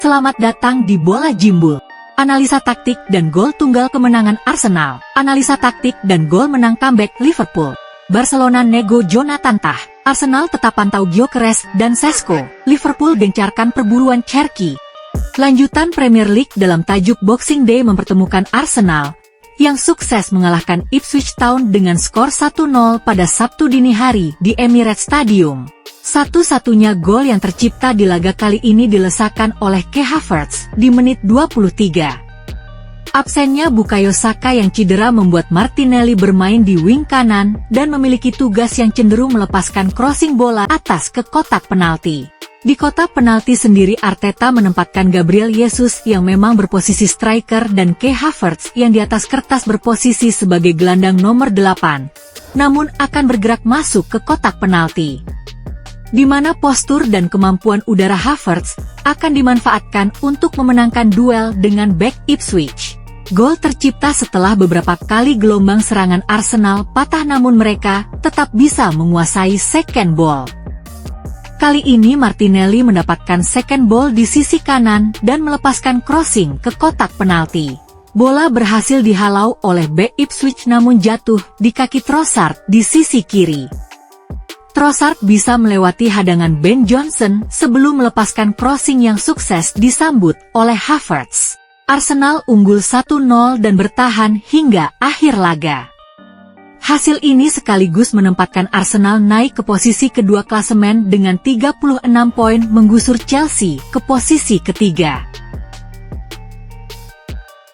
Selamat datang di Bola Jimbul. Analisa taktik dan gol tunggal kemenangan Arsenal. Analisa taktik dan gol menang comeback Liverpool. Barcelona nego Jonathan Tah. Arsenal tetap pantau Gyökeres dan Sesko. Liverpool gencarkan perburuan Cherki. Lanjutan Premier League dalam tajuk Boxing Day mempertemukan Arsenal yang sukses mengalahkan Ipswich Town dengan skor 1-0 pada Sabtu dini hari di Emirates Stadium. Satu-satunya gol yang tercipta di laga kali ini dilesakan oleh Kai Havertz di menit 23. Absennya Bukayo Saka yang cedera membuat Martinelli bermain di wing kanan dan memiliki tugas yang cenderung melepaskan crossing bola atas ke kotak penalti. Di kotak penalti sendiri Arteta menempatkan Gabriel Jesus yang memang berposisi striker dan Kai Havertz yang di atas kertas berposisi sebagai gelandang nomor 8, namun akan bergerak masuk ke kotak penalti, di mana postur dan kemampuan udara Havertz akan dimanfaatkan untuk memenangkan duel dengan bek Ipswich. Gol tercipta setelah beberapa kali gelombang serangan Arsenal patah namun mereka tetap bisa menguasai second ball. Kali ini Martinelli mendapatkan second ball di sisi kanan dan melepaskan crossing ke kotak penalti. Bola berhasil dihalau oleh bek Ipswich namun jatuh di kaki Trossard di sisi kiri. Trossard bisa melewati hadangan Ben Johnson sebelum melepaskan crossing yang sukses disambut oleh Havertz. Arsenal unggul 1-0 dan bertahan hingga akhir laga. Hasil ini sekaligus menempatkan Arsenal naik ke posisi kedua klasemen dengan 36 poin menggusur Chelsea ke posisi ketiga.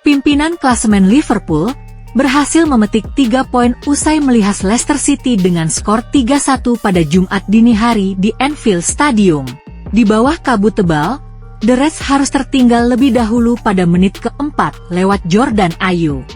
Pimpinan klasemen Liverpool berhasil memetik 3 poin usai melihas Leicester City dengan skor 3-1 pada Jumat dini hari di Anfield Stadium. Di bawah kabut tebal, The Reds harus tertinggal lebih dahulu pada menit keempat lewat Jordan Ayew.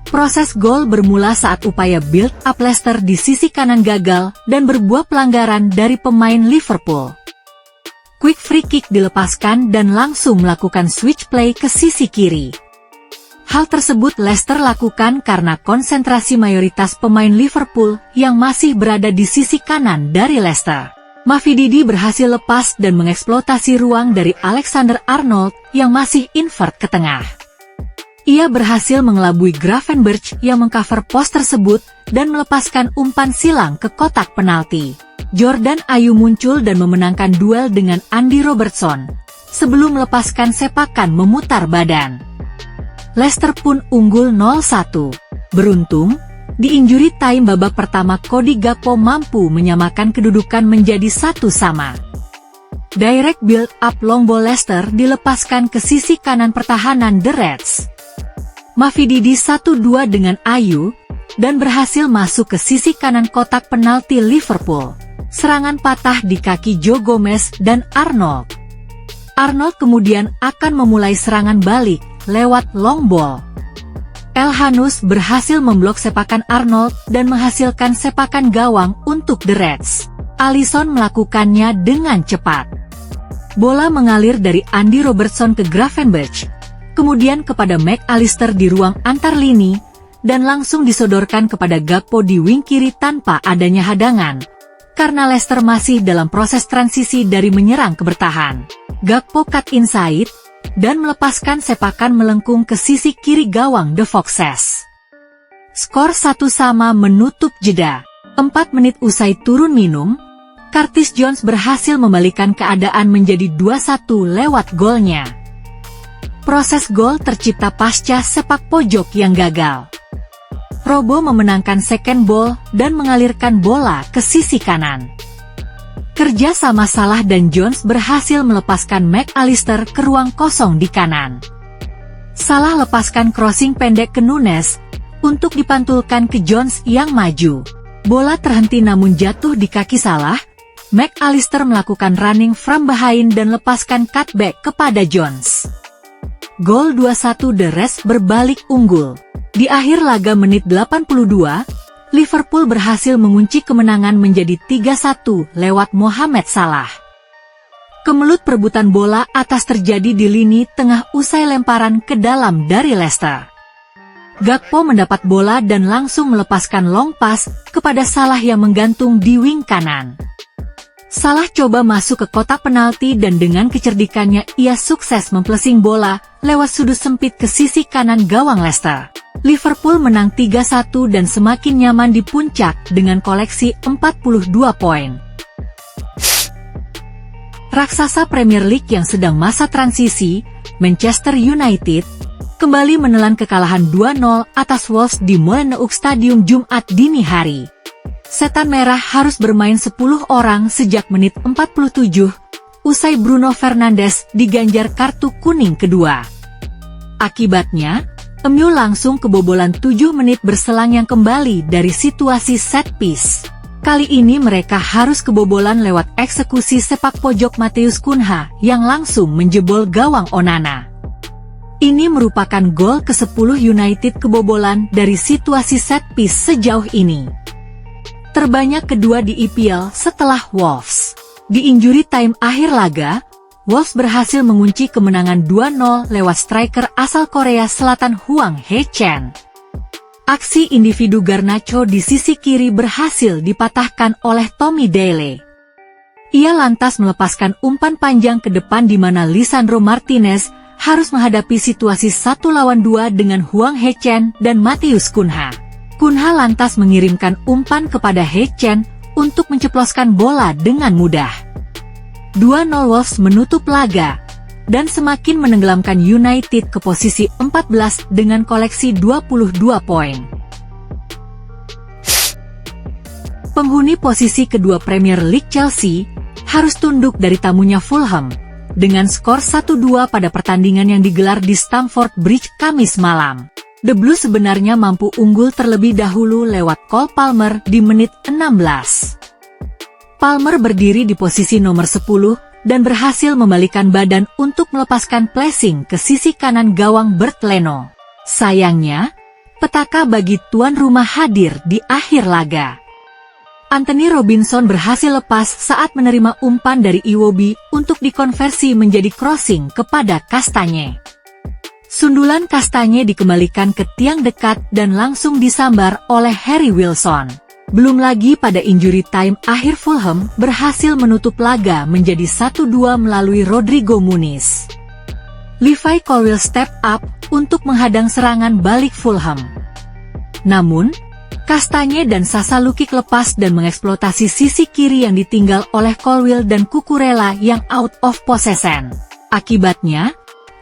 Proses gol bermula saat upaya build-up Leicester di sisi kanan gagal dan berbuah pelanggaran dari pemain Liverpool. Quick free kick dilepaskan dan langsung melakukan switch play ke sisi kiri. Hal tersebut Leicester lakukan karena konsentrasi mayoritas pemain Liverpool yang masih berada di sisi kanan dari Leicester. Mafididi berhasil lepas dan mengeksploitasi ruang dari Alexander-Arnold yang masih invert ke tengah. Ia berhasil mengelabui Gravenberch yang mengcover pos tersebut dan melepaskan umpan silang ke kotak penalti. Jordan Ayew muncul dan memenangkan duel dengan Andy Robertson sebelum melepaskan sepakan memutar badan. Leicester pun unggul 0-1. Beruntung, di injury time babak pertama Cody Gakpo mampu menyamakan kedudukan menjadi 1-1. Direct build up long ball Leicester dilepaskan ke sisi kanan pertahanan The Reds. Mafididi 1-2 dengan Ayew dan berhasil masuk ke sisi kanan kotak penalti Liverpool. Serangan patah di kaki Joe Gomez dan Arnold. Arnold kemudian akan memulai serangan balik lewat long ball. Elhanous berhasil memblok sepakan Arnold dan menghasilkan sepakan gawang untuk The Reds. Alisson melakukannya dengan cepat. Bola mengalir dari Andy Robertson ke Gravenberch, kemudian kepada McAllister di ruang antar lini, dan langsung disodorkan kepada Gakpo di wing kiri tanpa adanya hadangan, karena Leicester masih dalam proses transisi dari menyerang ke bertahan. Gakpo cut inside dan melepaskan sepakan melengkung ke sisi kiri gawang The Foxes. Skor 1-1 menutup jeda. 4 menit usai turun minum, Curtis Jones berhasil membalikkan keadaan menjadi 2-1 lewat golnya. Proses gol tercipta pasca sepak pojok yang gagal. Robo memenangkan second ball dan mengalirkan bola ke sisi kanan. Kerja sama Salah dan Jones berhasil melepaskan McAllister ke ruang kosong di kanan. Salah lepaskan crossing pendek ke Nunes untuk dipantulkan ke Jones yang maju. Bola terhenti namun jatuh di kaki Salah. McAllister melakukan running from behind dan lepaskan cutback kepada Jones. Gol 2-1 The Reds berbalik unggul. Di akhir laga menit 82, Liverpool berhasil mengunci kemenangan menjadi 3-1 lewat Mohamed Salah. Kemelut perebutan bola atas terjadi di lini tengah usai lemparan ke dalam dari Leicester. Gakpo mendapat bola dan langsung melepaskan long pass kepada Salah yang menggantung di wing kanan. Salah coba masuk ke kotak penalti dan dengan kecerdikannya ia sukses memplesing bola lewat sudut sempit ke sisi kanan gawang Leicester. Liverpool menang 3-1 dan semakin nyaman di puncak dengan koleksi 42 poin. Raksasa Premier League yang sedang masa transisi, Manchester United, kembali menelan kekalahan 2-0 atas Wolves di Molineux Stadium Jumat dini hari. Setan Merah harus bermain 10 orang sejak menit 47, usai Bruno Fernandes diganjar kartu kuning kedua. Akibatnya, MU langsung kebobolan 7 menit berselang yang kembali dari situasi set piece. Kali ini mereka harus kebobolan lewat eksekusi sepak pojok Matheus Cunha yang langsung menjebol gawang Onana. Ini merupakan gol ke-10 United kebobolan dari situasi set piece sejauh ini. Terbanyak kedua di EPL setelah Wolves. Di injury time akhir laga, Wolves berhasil mengunci kemenangan 2-0 lewat striker asal Korea Selatan Hwang Hye-chan. Aksi individu Garnacho di sisi kiri berhasil dipatahkan oleh Tommy Daley. Ia lantas melepaskan umpan panjang ke depan di mana Lisandro Martinez harus menghadapi situasi 1 lawan 2 dengan Hwang Hye-chan dan Matheus Cunha. Cunha lantas mengirimkan umpan kepada Hye-chan untuk menceploskan bola dengan mudah. 2-0 Wolves menutup laga, dan semakin menenggelamkan United ke posisi 14 dengan koleksi 22 poin. Penghuni posisi kedua Premier League Chelsea harus tunduk dari tamunya Fulham dengan skor 1-2 pada pertandingan yang digelar di Stamford Bridge Kamis malam. The Blues sebenarnya mampu unggul terlebih dahulu lewat Cole Palmer di menit 16. Palmer berdiri di posisi nomor 10 dan berhasil membalikan badan untuk melepaskan pressing ke sisi kanan gawang Bernd Leno. Sayangnya, petaka bagi tuan rumah hadir di akhir laga. Anthony Robinson berhasil lepas saat menerima umpan dari Iwobi untuk dikonversi menjadi crossing kepada Kastanye. Sundulan Kastanye dikembalikan ke tiang dekat dan langsung disambar oleh Harry Wilson. Belum lagi pada injury time akhir Fulham berhasil menutup laga menjadi 1-2 melalui Rodrigo Muniz. Levi Colwill step up untuk menghadang serangan balik Fulham. Namun, Kastanye dan Sasa Lukic lepas dan mengeksploitasi sisi kiri yang ditinggal oleh Colwill dan Cucurella yang out of possession. Akibatnya,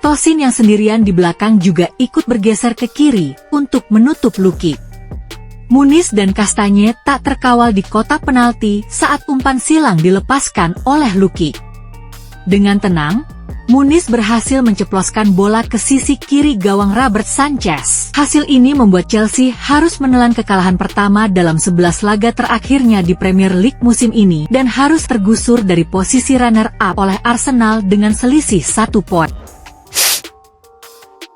Tosin yang sendirian di belakang juga ikut bergeser ke kiri untuk menutup Lukic. Muniz dan Kastanye tak terkawal di kotak penalti saat umpan silang dilepaskan oleh Lukic. Dengan tenang, Muniz berhasil menceploskan bola ke sisi kiri gawang Robert Sanchez. Hasil ini membuat Chelsea harus menelan kekalahan pertama dalam 11 laga terakhirnya di Premier League musim ini dan harus tergusur dari posisi runner-up oleh Arsenal dengan selisih 1 poin.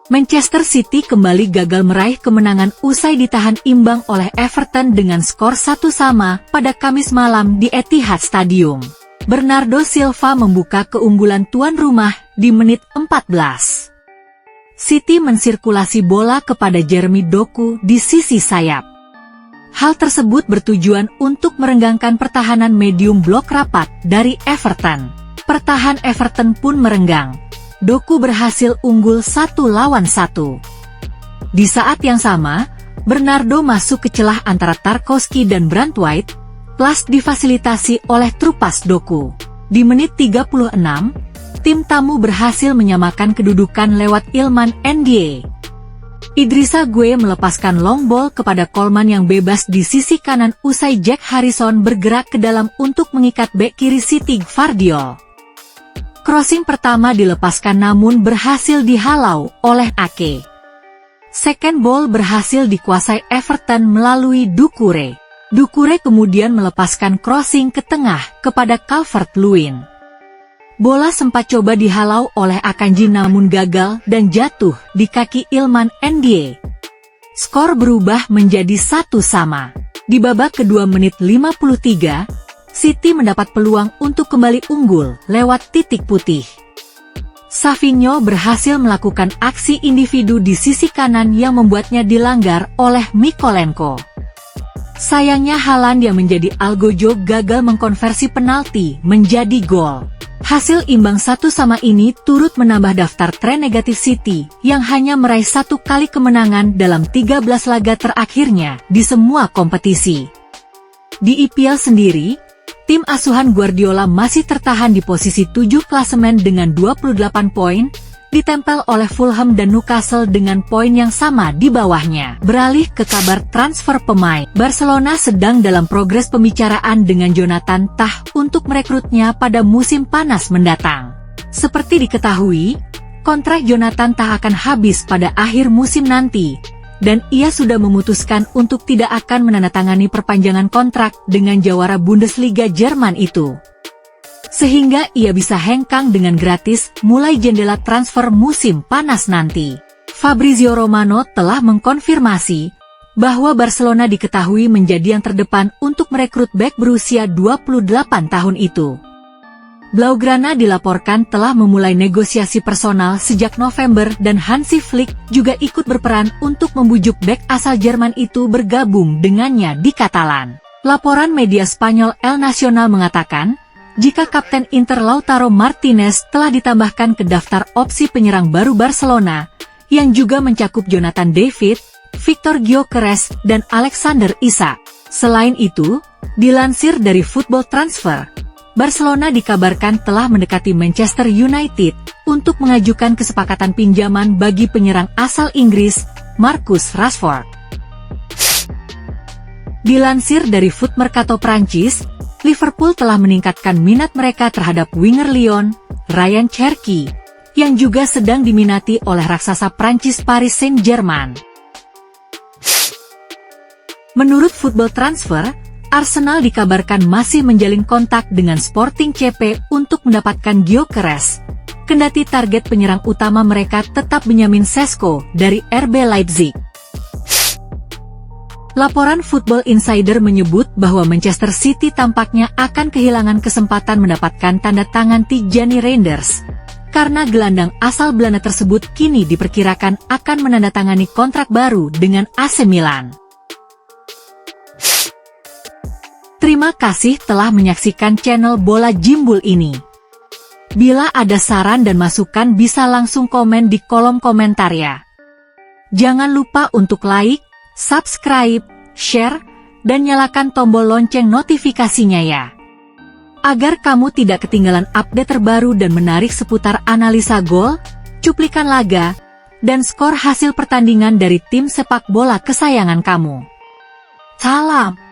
Manchester City kembali gagal meraih kemenangan usai ditahan imbang oleh Everton dengan skor 1-1 pada Kamis malam di Etihad Stadium. Bernardo Silva membuka keunggulan tuan rumah di menit 14. City mensirkulasi bola kepada Jeremy Doku di sisi sayap. Hal tersebut bertujuan untuk merenggangkan pertahanan medium blok rapat dari Everton. Pertahan Everton pun merenggang. Doku berhasil unggul 1 lawan 1. Di saat yang sama, Bernardo masuk ke celah antara Tarkowski dan Brandt White, plus difasilitasi oleh Trupas Doku. Di menit 36, tim tamu berhasil menyamakan kedudukan lewat Iliman Ndiaye. Idrissa Gueye melepaskan long ball kepada Coleman yang bebas di sisi kanan usai Jack Harrison bergerak ke dalam untuk mengikat bek kiri City Gvardiol. Crossing pertama dilepaskan namun berhasil dihalau oleh Ake. Second ball berhasil dikuasai Everton melalui Doucouré. Doucouré kemudian melepaskan crossing ke tengah kepada Calvert-Lewin. Bola sempat coba dihalau oleh Akanji namun gagal dan jatuh di kaki Iliman Ndiaye. Skor berubah menjadi 1-1. Di babak kedua menit 53, City mendapat peluang untuk kembali unggul lewat titik putih. Savinho berhasil melakukan aksi individu di sisi kanan yang membuatnya dilanggar oleh Mykolenko. Sayangnya Haaland yang menjadi algojo gagal mengkonversi penalti menjadi gol. Hasil imbang 1-1 ini turut menambah daftar tren negatif City yang hanya meraih 1 kali kemenangan dalam 13 laga terakhirnya di semua kompetisi. Di IPL sendiri, tim asuhan Guardiola masih tertahan di posisi 7 klasemen dengan 28 poin, ditempel oleh Fulham dan Newcastle dengan poin yang sama di bawahnya. Beralih ke kabar transfer pemain, Barcelona sedang dalam progres pembicaraan dengan Jonathan Tah untuk merekrutnya pada musim panas mendatang. Seperti diketahui, kontrak Jonathan Tah akan habis pada akhir musim nanti, dan ia sudah memutuskan untuk tidak akan menandatangani perpanjangan kontrak dengan jawara Bundesliga Jerman itu. Sehingga ia bisa hengkang dengan gratis mulai jendela transfer musim panas nanti. Fabrizio Romano telah mengkonfirmasi bahwa Barcelona diketahui menjadi yang terdepan untuk merekrut bek berusia 28 tahun itu. Blaugrana dilaporkan telah memulai negosiasi personal sejak November dan Hansi Flick juga ikut berperan untuk membujuk bek asal Jerman itu bergabung dengannya di Katalan. Laporan media Spanyol El Nacional mengatakan, jika Kapten Inter Lautaro Martinez telah ditambahkan ke daftar opsi penyerang baru Barcelona, yang juga mencakup Jonathan David, Victor Gyökeres, dan Alexander Isak. Selain itu, dilansir dari Football Transfer, Barcelona dikabarkan telah mendekati Manchester United untuk mengajukan kesepakatan pinjaman bagi penyerang asal Inggris, Marcus Rashford. Dilansir dari Foot Mercato Prancis, Liverpool telah meningkatkan minat mereka terhadap winger Lyon, Ryan Cherki, yang juga sedang diminati oleh raksasa Prancis Paris Saint-Germain. Menurut Football Transfer, Arsenal dikabarkan masih menjalin kontak dengan Sporting CP untuk mendapatkan Gyökeres, kendati target penyerang utama mereka tetap Benjamin Sesko dari RB Leipzig. Laporan Football Insider menyebut bahwa Manchester City tampaknya akan kehilangan kesempatan mendapatkan tanda tangan Tijani Reinders, karena gelandang asal Belanda tersebut kini diperkirakan akan menandatangani kontrak baru dengan AC Milan. Terima kasih telah menyaksikan channel Bola Jimbul ini. Bila ada saran dan masukan bisa langsung komen di kolom komentar ya. Jangan lupa untuk like, subscribe, share, dan nyalakan tombol lonceng notifikasinya ya. Agar kamu tidak ketinggalan update terbaru dan menarik seputar analisa gol, cuplikan laga, dan skor hasil pertandingan dari tim sepak bola kesayangan kamu. Salam!